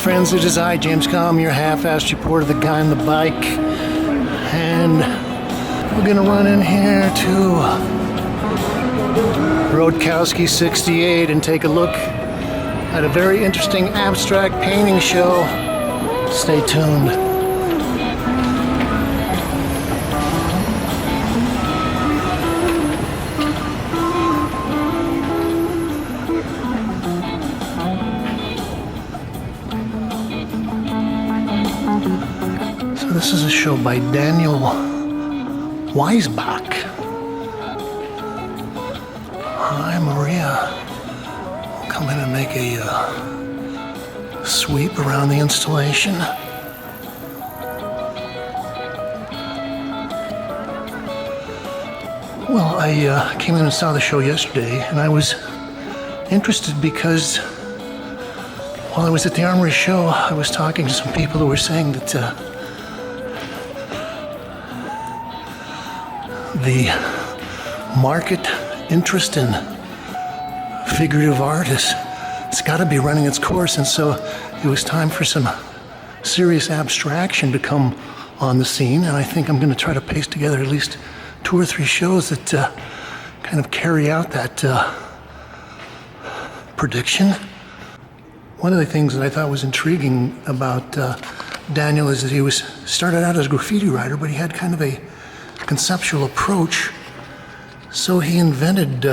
friends, it is I, James Kalm, your half-assed reporter, the guy on the bike. And we're gonna run in here to Ruttkowski 68 and take a look at a very interesting abstract painting show. Stay tuned. This is a show by Daniel Weissbach. Hi, Maria. We'll come in and make a sweep around the installation. Well, I came in and saw the show yesterday, and I was interested because while I was at the Armory Show, I was talking to some people who were saying that the market interest in figurative art it's got to be running its course, and so it was time for some serious abstraction to come on the scene, and I think I'm going to try to paste together at least 2 or 3 shows that kind of carry out that prediction. One of the things that I thought was intriguing about Daniel is that he started out as a graffiti writer, but he had kind of a conceptual approach. So he invented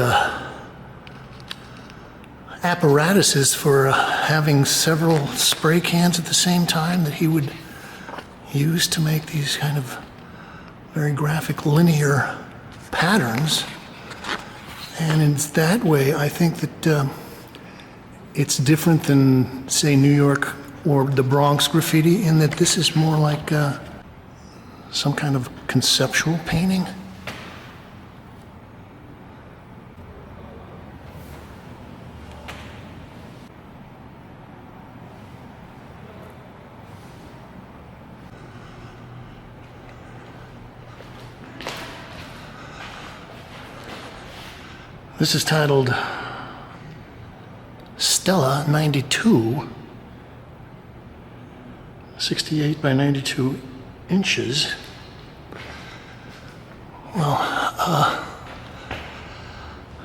apparatuses for having several spray cans at the same time that he would use to make these kind of very graphic linear patterns. And in that way, I think that it's different than, say, New York or the Bronx graffiti, in that this is more like some kind of conceptual painting. This is titled Stella 92, 68 by 92 inches. Well,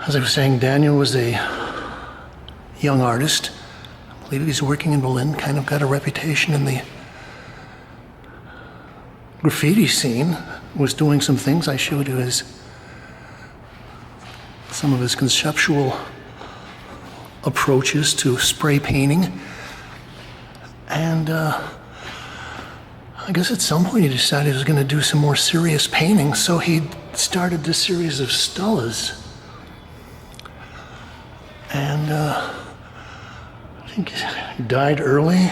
as I was saying, Daniel was a young artist. I believe he's working in Berlin, kind of got a reputation in the graffiti scene, was doing some things. I showed you some of his conceptual approaches to spray painting. And I guess at some point he decided he was going to do some more serious painting, so he started this series of Stellas. And I think he died early.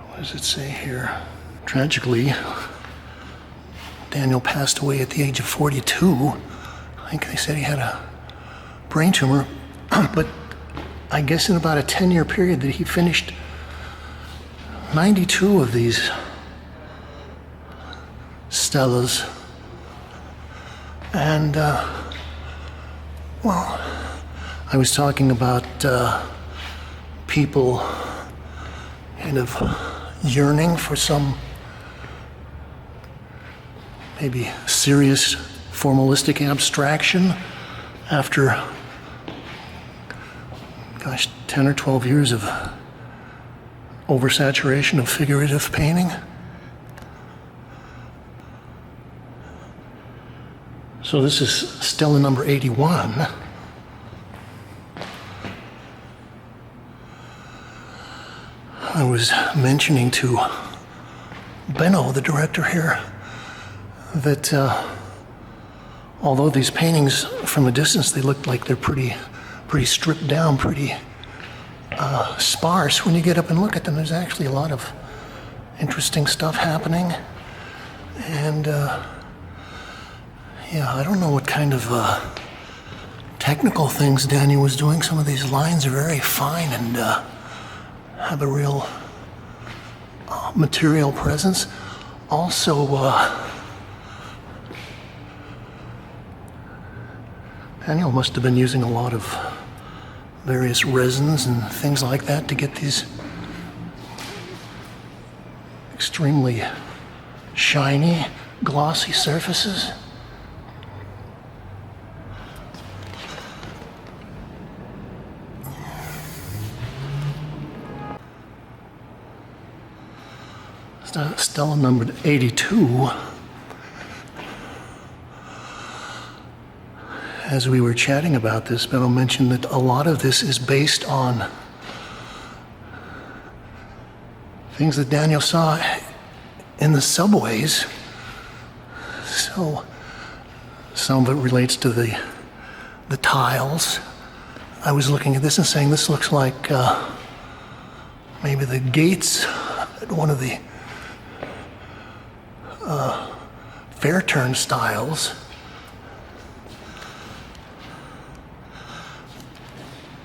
What does it say here? Tragically, Daniel passed away at the age of 42. I think they said he had a brain tumor, but I guess in about a 10-year period that he finished 92 of these Stellas. And, well, I was talking about people kind of yearning for some maybe serious formalistic abstraction after, gosh, 10 or 12 years of oversaturation of figurative painting. So this is Stellen number 81. I was mentioning to Benno, the director here, that although these paintings from a distance, they look like they're pretty stripped down, pretty sparse. When you get up and look at them, there's actually a lot of interesting stuff happening. And yeah, I don't know what kind of technical things Daniel was doing. Some of these lines are very fine and have a real material presence. Also, Daniel must have been using a lot of various resins and things like that to get these extremely shiny, glossy surfaces. Stellen numbered 82. As we were chatting about this, Beto mentioned that a lot of this is based on things that Daniel saw in the subways. So some of it relates to the tiles. I was looking at this and saying this looks like maybe the gates at one of the fair turnstiles.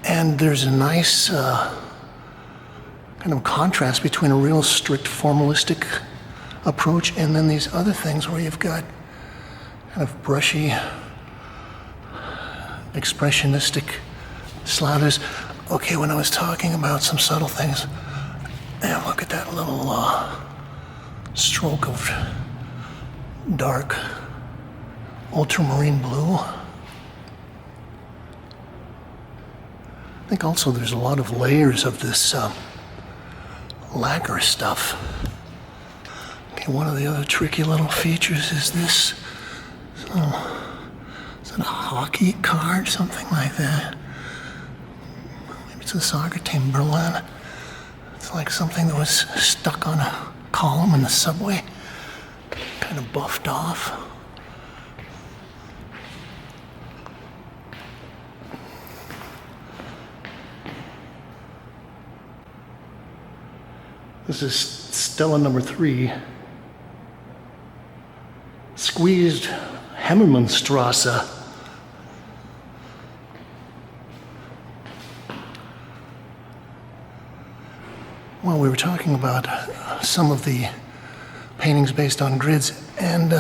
And there's a nice kind of contrast between a real strict formalistic approach and then these other things where you've got kind of brushy, expressionistic slathers. Okay, when I was talking about some subtle things, and look at that little stroke of dark ultramarine blue. I think also there's a lot of layers of this lacquer stuff. Okay, one of the other tricky little features is this. Is it a hockey card, something like that? Maybe it's a soccer team, Berlin. It's like something that was stuck on a column in the subway, kind of buffed off. This is Stella number 3. Squeezed Hemmermannstrasse. Well, we were talking about some of the paintings based on grids, and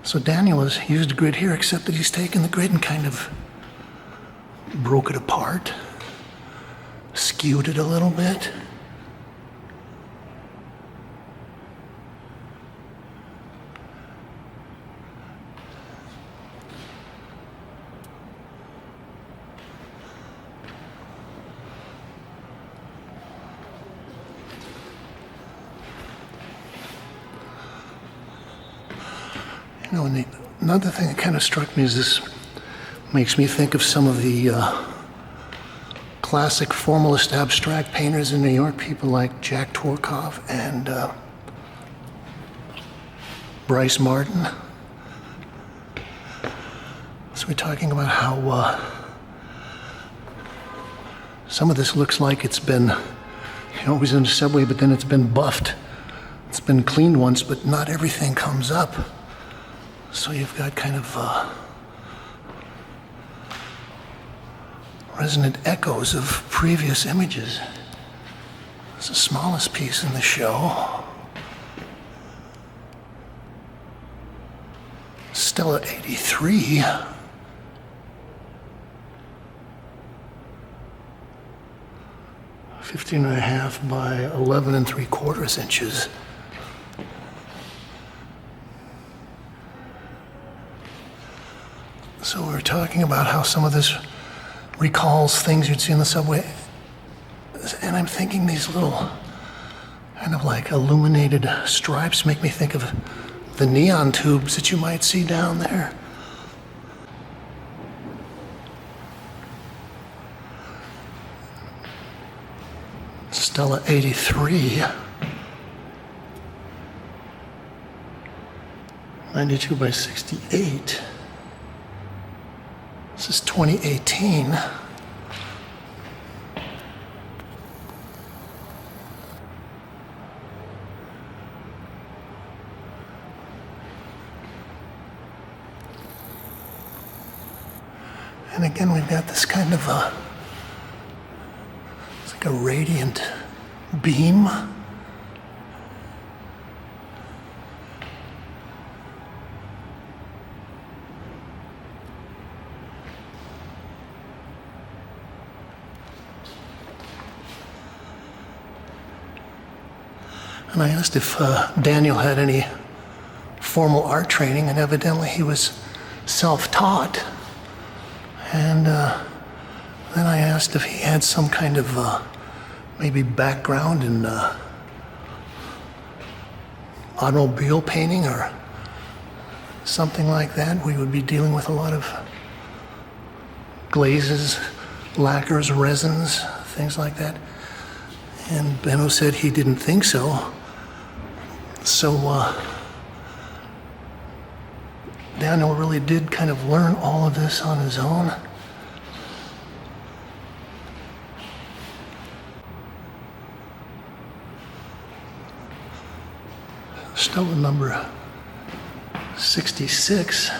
so Daniel has used a grid here, except that he's taken the grid and kind of broke it apart, skewed it a little bit. You know, and another thing that kind of struck me is this makes me think of some of the classic formalist abstract painters in New York, people like Jack Tworkov and Bryce Martin. So we're talking about how some of this looks like it's been, you know, it was in the subway, but then it's been buffed. It's been cleaned once, but not everything comes up. So you've got kind of resonant echoes of previous images. It's the smallest piece in the show. Stella 83. Fifteen and a half by 11 3/4 inches. So we were talking about how some of this recalls things you'd see in the subway. And I'm thinking these little kind of like illuminated stripes make me think of the neon tubes that you might see down there. Stella 83. 92 by 68. This is 2018. And again, we've got this kind of it's like a radiant beam. And I asked if Daniel had any formal art training, and evidently he was self-taught. And then I asked if he had some kind of maybe background in automobile painting or something like that. We would be dealing with a lot of glazes, lacquers, resins, things like that. And Benno said he didn't think so. So Daniel really did kind of learn all of this on his own. Stellen number 66.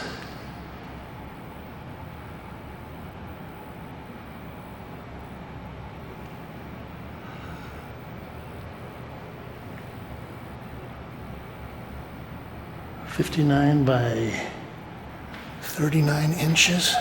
$59 by 39 inches.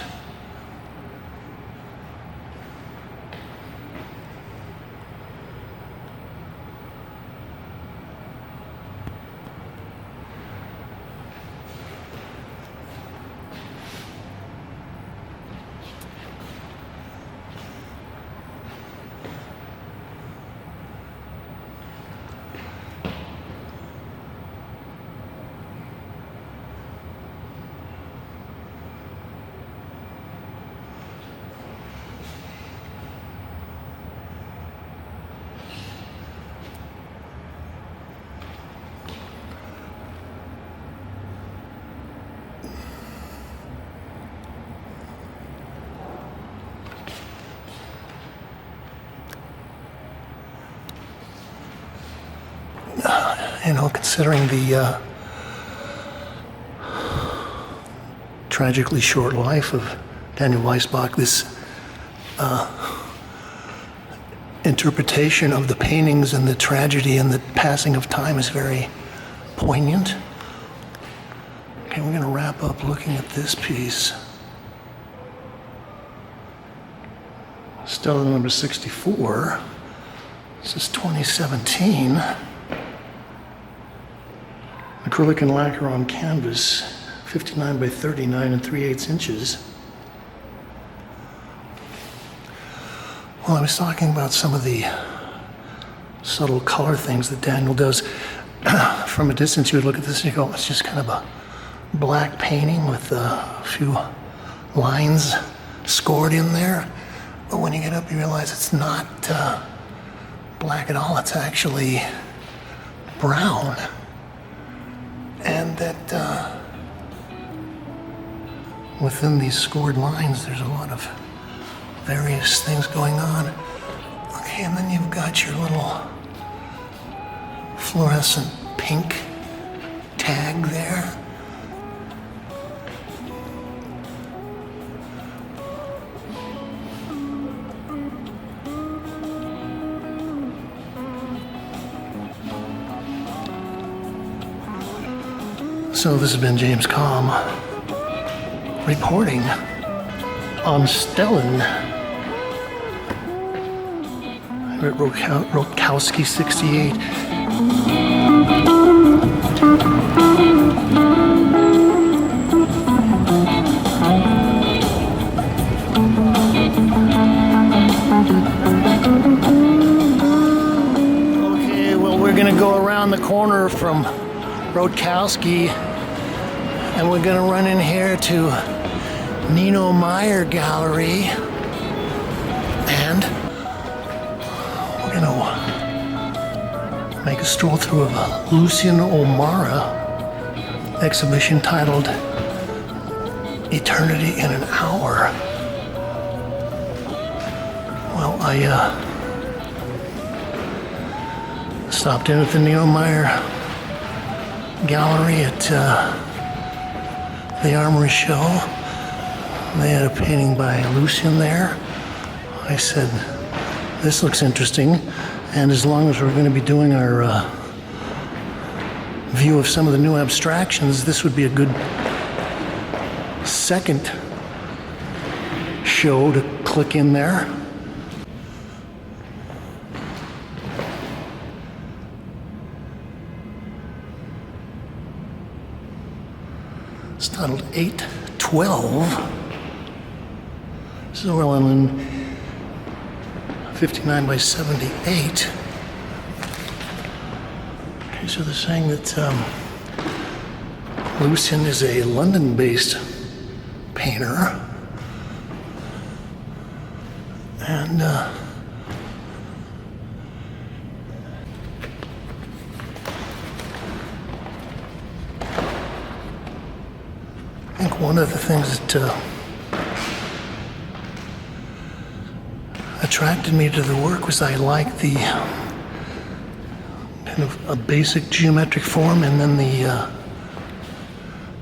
You know, considering the tragically short life of Daniel Weissbach, this interpretation of the paintings and the tragedy and the passing of time is very poignant. Okay, we're going to wrap up looking at this piece. Stellen number 64. This is 2017. Acrylic and lacquer on canvas, 59 by 39 and 3/8 inches. Well, I was talking about some of the subtle color things that Daniel does. From a distance, you would look at this and you go, it's just kind of a black painting with a few lines scored in there. But when you get up, you realize it's not black at all. It's actually brown. And that within these scored lines, there's a lot of various things going on. Okay, and then you've got your little fluorescent pink tag there. So this has been James Kalm reporting on Stellen at Ruttkowski 68. Okay, well, we're gonna go around the corner from Ruttkowski, and we're gonna run in here to Nino Mier Gallery, and we're gonna make a stroll through a Lucienne O'Mara exhibition titled Eternity in an Hour. Well, I stopped in at the Nino Mier Gallery at the Armory Show. They had a painting by Lucienne there. I said, this looks interesting, and as long as we're going to be doing our view of some of the new abstractions, this would be a good second show to click in there. titled 812. This is oil in 59 by 78. Okay, so they're saying that Lucienne is a London-based painter. And I think one of the things that attracted me to the work was I liked the kind of a basic geometric form, and then the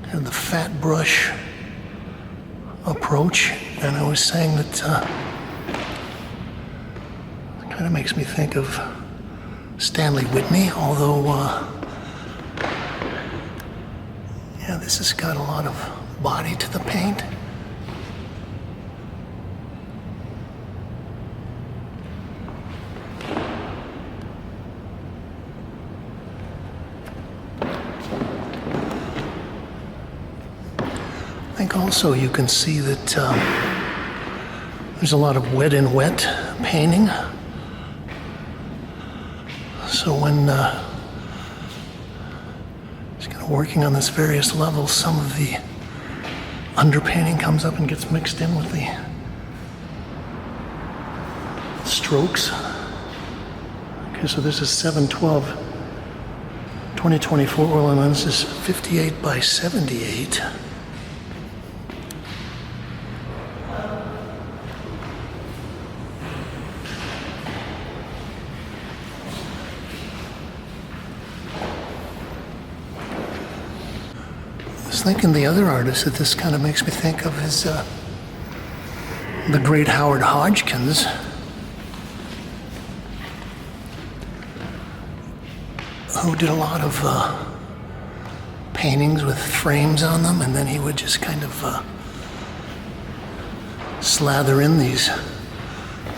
kind of the fat brush approach. And I was saying that it kind of makes me think of Stanley Whitney, although yeah, this has got a lot of body to the paint. I think also you can see that there's a lot of wet in wet painting. So when just kind of working on this various levels, some of the underpainting comes up and gets mixed in with the strokes. Okay, so this is 712 2024 oil and lens is 58 by 78. I was thinking the other artist that this kind of makes me think of is the great Howard Hodgkins. Who did a lot of paintings with frames on them, and then he would just kind of slather in these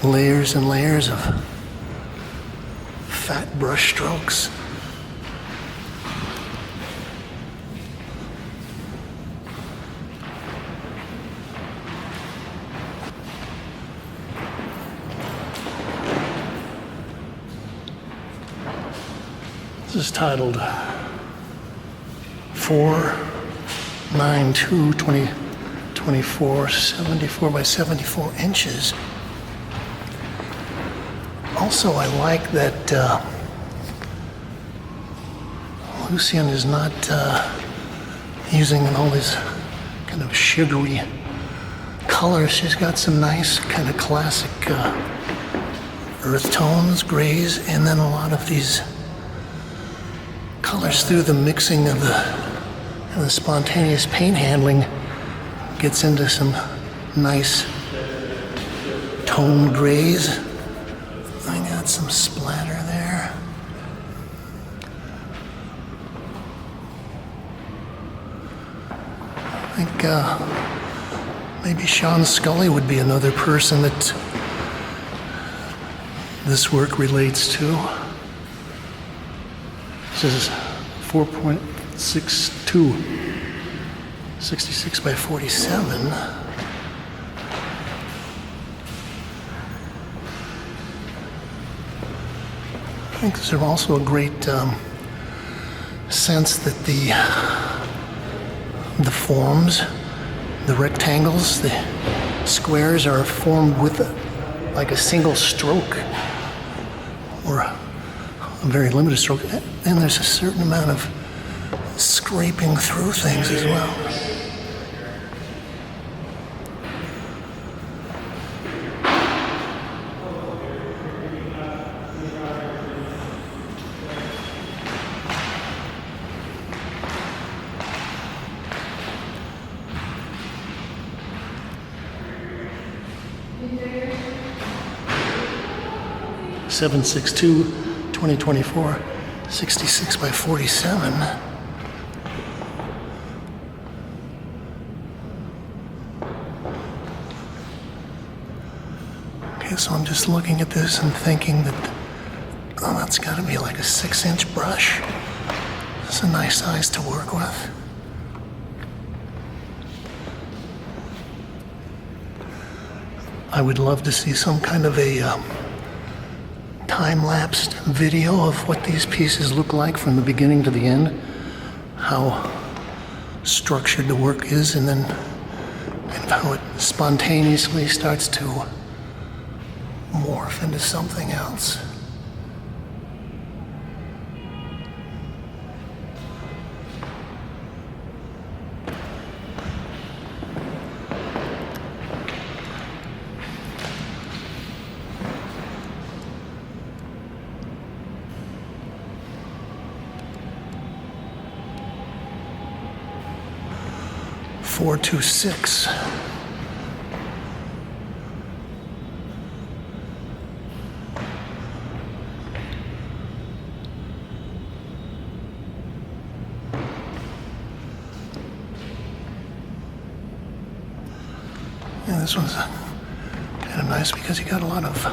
layers and layers of fat brush strokes. This is titled 492 2024 74 by 74 inches. Also, I like that Lucienne is not using all these kind of sugary colors. She's got some nice kind of classic earth tones, grays, and then a lot of these colors through the mixing of the spontaneous paint handling. Gets into some nice toned grays. I got some splatter there. I think maybe Sean Scully would be another person that this work relates to. This is 4.62, 66 by 47. I think there's also a great sense that the forms, the rectangles, the squares are formed with like a single stroke or a very limited stroke, and there's a certain amount of scraping through things as well. (762) 2024 66 by 47. Okay, so I'm just looking at this and thinking that, oh, that's got to be like a 6-inch brush. It's a nice size to work with. I would love to see some kind of a time-lapsed video of what these pieces look like from the beginning to the end, how structured the work is, and how it spontaneously starts to morph into something else. Four to six. Yeah, this one's kind of nice because you got a lot of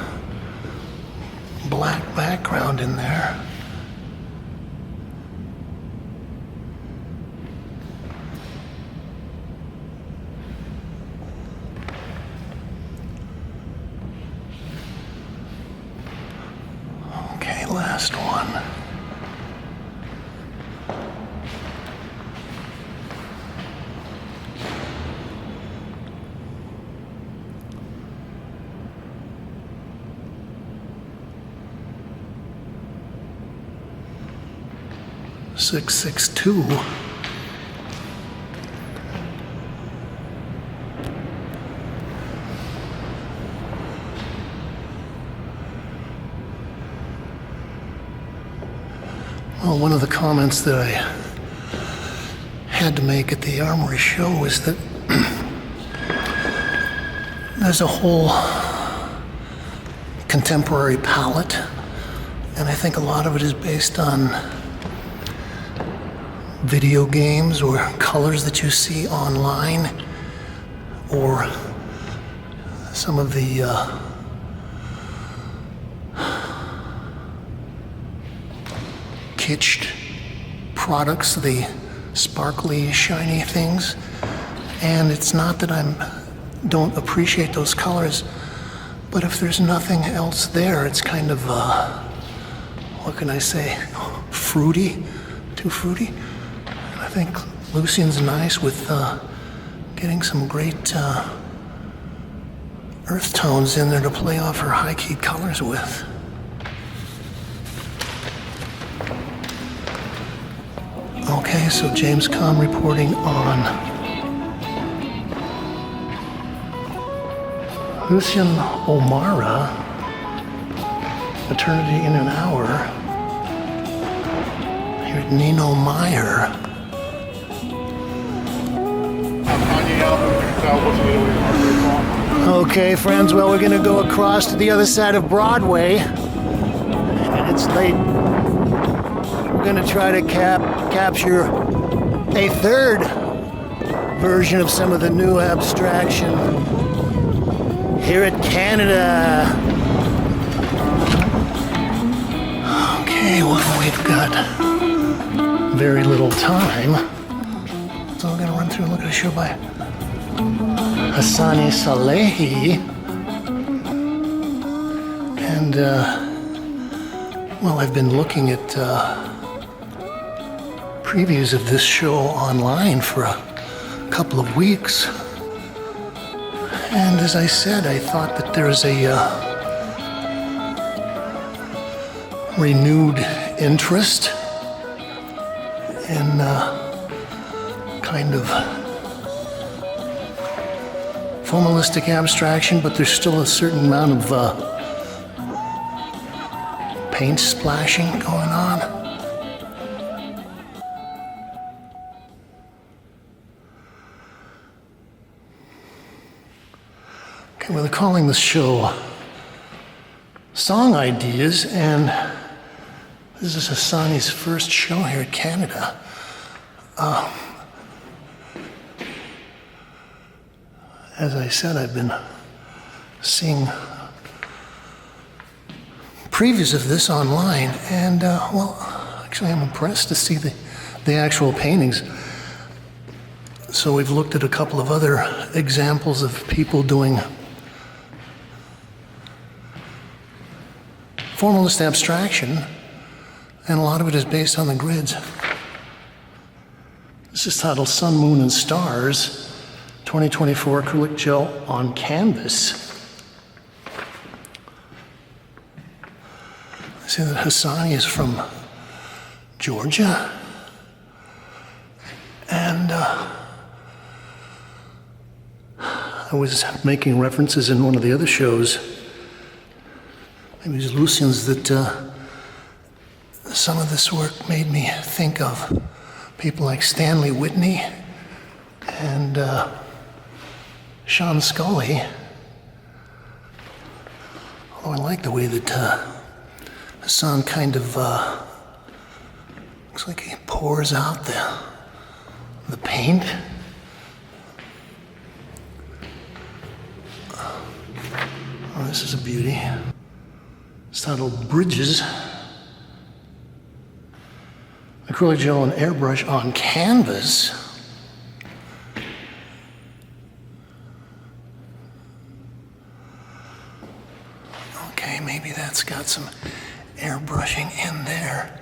black background in there. Okay, last one. Six, 6, 2. Well, one of the comments that I had to make at the Armory Show was that there's a whole contemporary palette, and I think a lot of it is based on video games or colors that you see online, or some of the kitsched products, the sparkly, shiny things. And it's not that I don't appreciate those colors, but if there's nothing else there, it's kind of, what can I say, fruity, too fruity. I think Lucienne's nice with getting some great earth tones in there to play off her high-keyed colors with. Okay, so James Kalm reporting on Lucienne O'Mara, Eternity in an Hour, here at Nino Mier. Okay, friends, well, we're going to go across to the other side of Broadway, and it's late. We're going to try to capture a third version of some of the new abstraction here at Canada. Okay, well, we've got very little time, so we're going to run through and look at a show by Hasani Sahlehe. And, well, I've been looking at previews of this show online for a couple of weeks. And as I said, I thought that there's a renewed interest in kind of formalistic abstraction, but there's still a certain amount of paint splashing going on. Okay, well, they're calling this show Song Ideas, and this is Hasani's first show here in Canada. As I said, I've been seeing previews of this online, and well, actually I'm impressed to see the actual paintings. So we've looked at a couple of other examples of people doing formalist abstraction, and a lot of it is based on the grids. This is titled Sun, Moon, and Stars, 2024 acrylic gel on canvas. I see that Hasani is from Georgia, and I was making references in one of the other shows, maybe it was Lucienne's, that some of this work made me think of people like Stanley Whitney and Sean Scully. Although I like the way that Hassan kind of looks like he pours out the paint. Oh, this is a beauty. It's titled Bridges. Acrylic gel and airbrush on canvas. Okay, maybe that's got some airbrushing in there.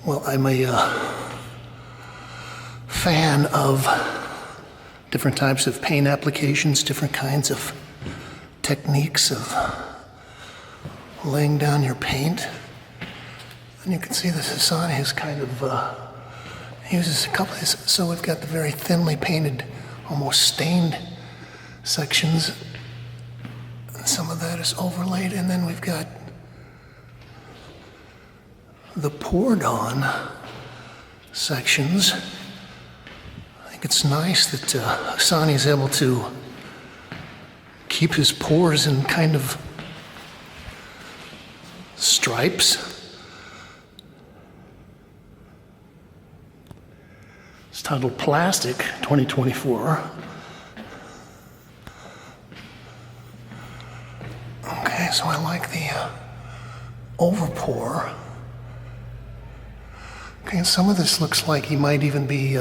Well, I'm a fan of different types of paint applications, different kinds of techniques of laying down your paint. And you can see this Hasani is kind of, uses a couple of, so we've got the very thinly painted, almost stained sections. And some of that is overlaid, and then we've got the poured on sections. I think it's nice that Hasani is able to keep his pores in kind of stripes. It's titled Plastic 2024. Okay, so I like the overpour. Okay, and some of this looks like he might even be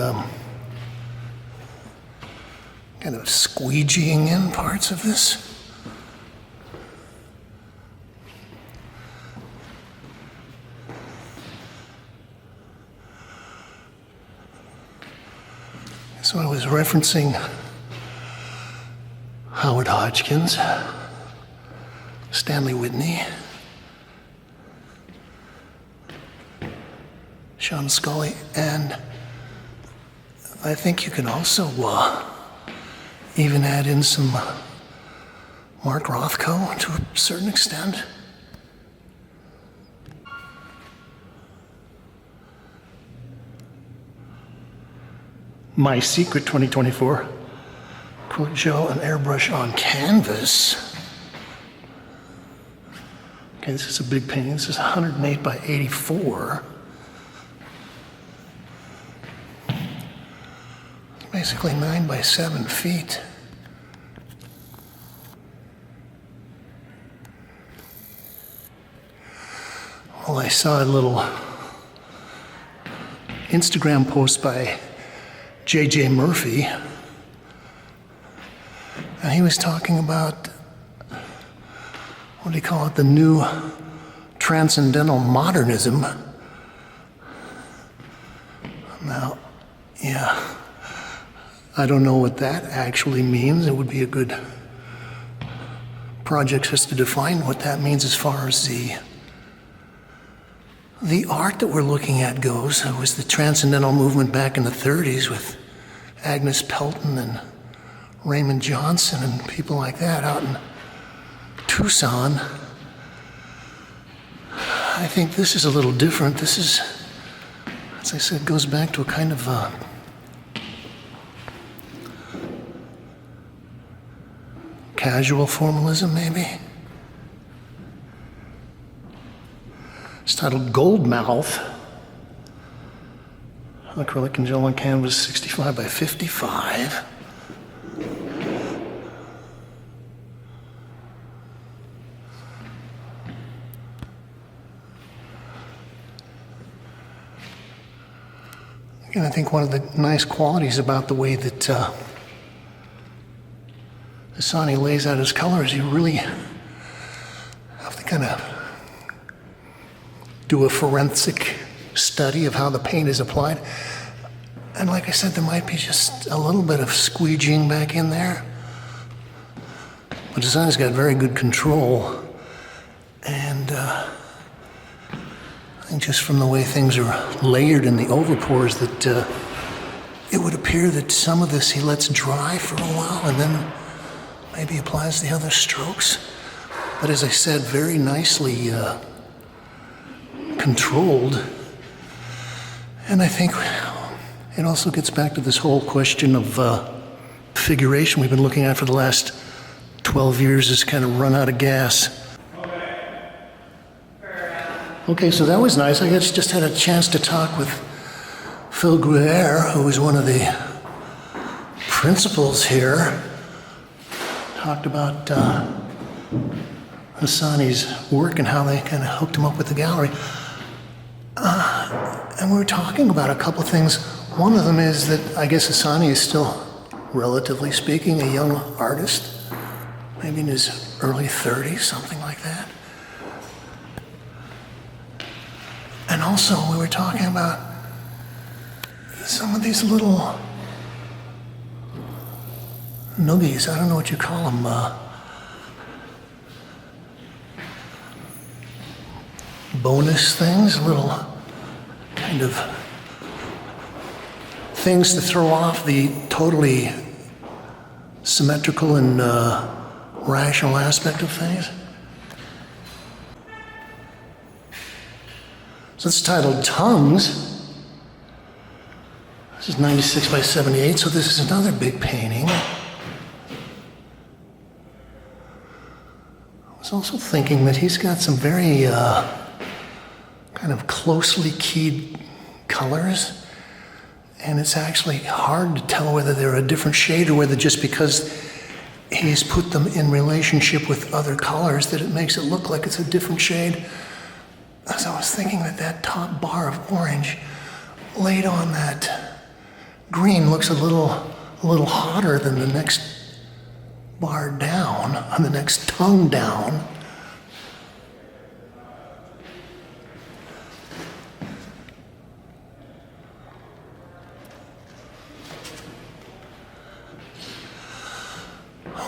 kind of squeegeeing in parts of this. So I was referencing Howard Hodgkins, Stanley Whitney, Sean Scully, and I think you can also even add in some Mark Rothko to a certain extent. My Secret 2024, acrylic gel and airbrush on canvas. Okay, this is a big painting. This is 108 by 84. Basically 9 by 7 feet. Well, I saw a little Instagram post by J.J. Murphy, and he was talking about, what do you call it, the new transcendental modernism. Now, yeah, I don't know what that actually means. It would be a good project just to define what that means as far as the art that we're looking at goes. It was the transcendental movement back in the 30s with Agnes Pelton and Raymond Johnson and people like that out in Tucson. I think this is a little different. This is, as I said, goes back to a kind of casual formalism, maybe. It's titled Goldmouth. Acrylic and gel on canvas, 65 by 55. And I think one of the nice qualities about the way that Hasani lays out his colors, he really have to kind of do a forensic study of how the paint is applied. And like I said, there might be just a little bit of squeegeeing back in there. But Hasani's got very good control. And I think just from the way things are layered in the overpours that it would appear that some of this he lets dry for a while and then maybe applies the other strokes. But as I said, very nicely controlled. And I think it also gets back to this whole question of figuration we've been looking at for the last 12 years has kind of run out of gas. Okay, so that was nice. I just had a chance to talk with Phil Gruyer, who is one of the principals here. Talked about Hasani's work and how they kind of hooked him up with the gallery. And we were talking about a couple things. One of them is that I guess Hasani is still, relatively speaking, a young artist, maybe in his early 30s, something like that. And also we were talking about some of these little noogies, I don't know what you call them, bonus things, little kind of things to throw off the totally symmetrical and rational aspect of things. So it's titled Tongues. This is 96 by 78, so this is another big painting. I was also thinking that he's got some very kind of closely keyed colors, and it's actually hard to tell whether they're a different shade or whether just because he's put them in relationship with other colors that it makes it look like it's a different shade. So I was thinking that that top bar of orange laid on that green looks a little hotter than the next bar down, on the next tongue down.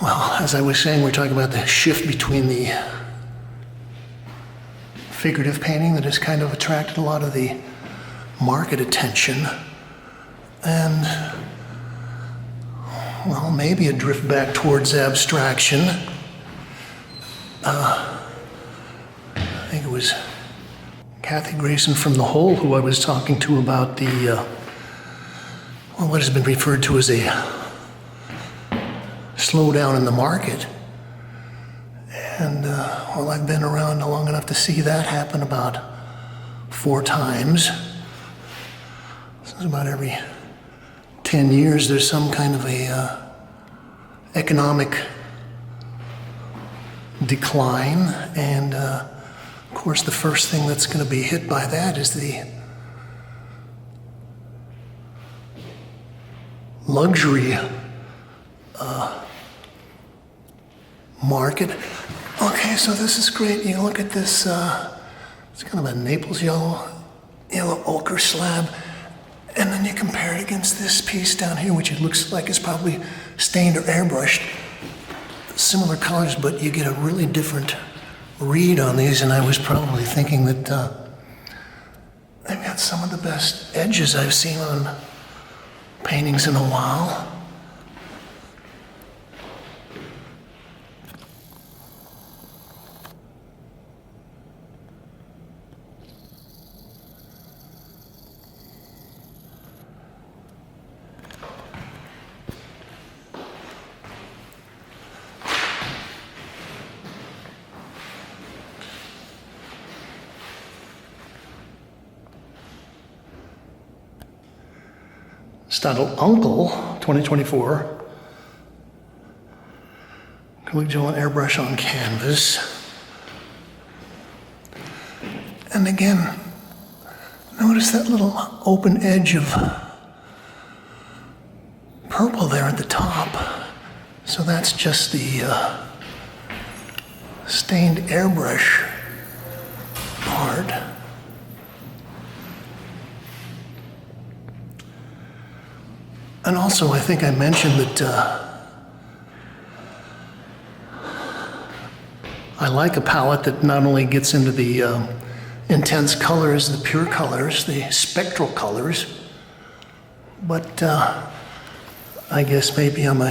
Well, as I was saying, we're talking about the shift between the figurative painting that has kind of attracted a lot of the market attention, and, well, maybe a drift back towards abstraction. I think it was Kathy Grayson from The Hole who I was talking to about the, what has been referred to as a slowdown in the market. And, well, I've been around long enough to see that happen about 4 times. So about every 10 years there's some kind of a economic decline. And, of course, the first thing that's going to be hit by that is the luxury market. Okay, so this is great. You look at this, it's kind of a Naples yellow ochre slab, and then you compare it against this piece down here, which it looks like is probably stained or airbrushed. Similar colors, but you get a really different read on these, and I was probably thinking that they've got some of the best edges I've seen on paintings in a while. Titled Uncle 2024. Acrylic gel and airbrush on canvas. And again, notice that little open edge of purple there at the top. So that's just the stained airbrush part. And also, I think I mentioned that I like a palette that not only gets into the intense colors, the pure colors, the spectral colors, but I guess maybe I'm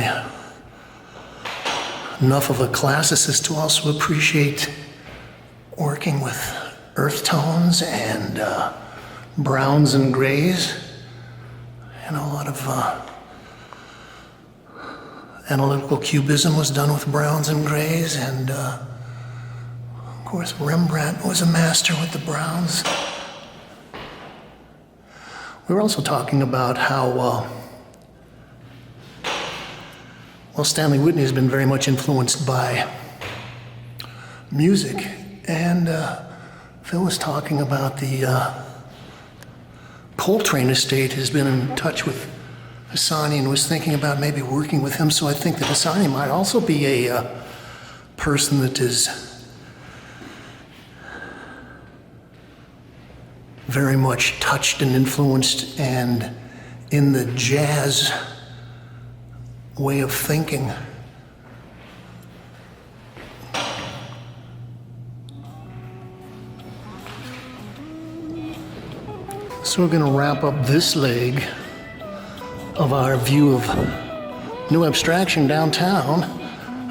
enough of a classicist to also appreciate working with earth tones and browns and grays. And a lot of analytical cubism was done with browns and grays, and of course Rembrandt was a master with the browns. We were also talking about how Stanley Whitney has been very much influenced by music, and Phil was talking about the Coltrane estate has been in touch with Hasani and was thinking about maybe working with him. So I think that Hasani might also be a person that is very much touched and influenced and in the jazz way of thinking. So we're going to wrap up this leg of our view of New Abstraction downtown.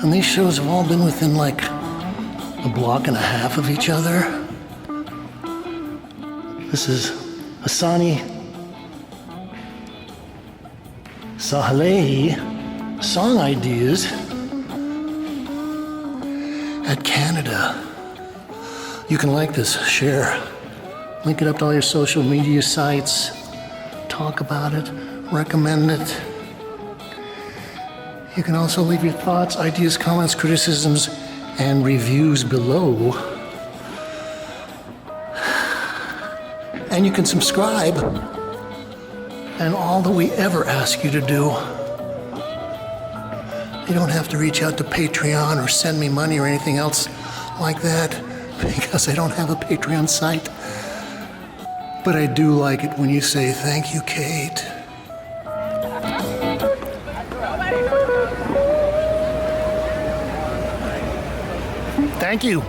And these shows have all been within like a block and a half of each other. This is Hasani Sahlehe, Song Ideas at Canada. You can like this, share. Link it up to all your social media sites, talk about it, recommend it. You can also leave your thoughts, ideas, comments, criticisms, and reviews below. And you can subscribe. And all that we ever ask you to do. You don't have to reach out to Patreon or send me money or anything else like that, because I don't have a Patreon site. But I do like it when you say, "Thank you, Kate." Thank you.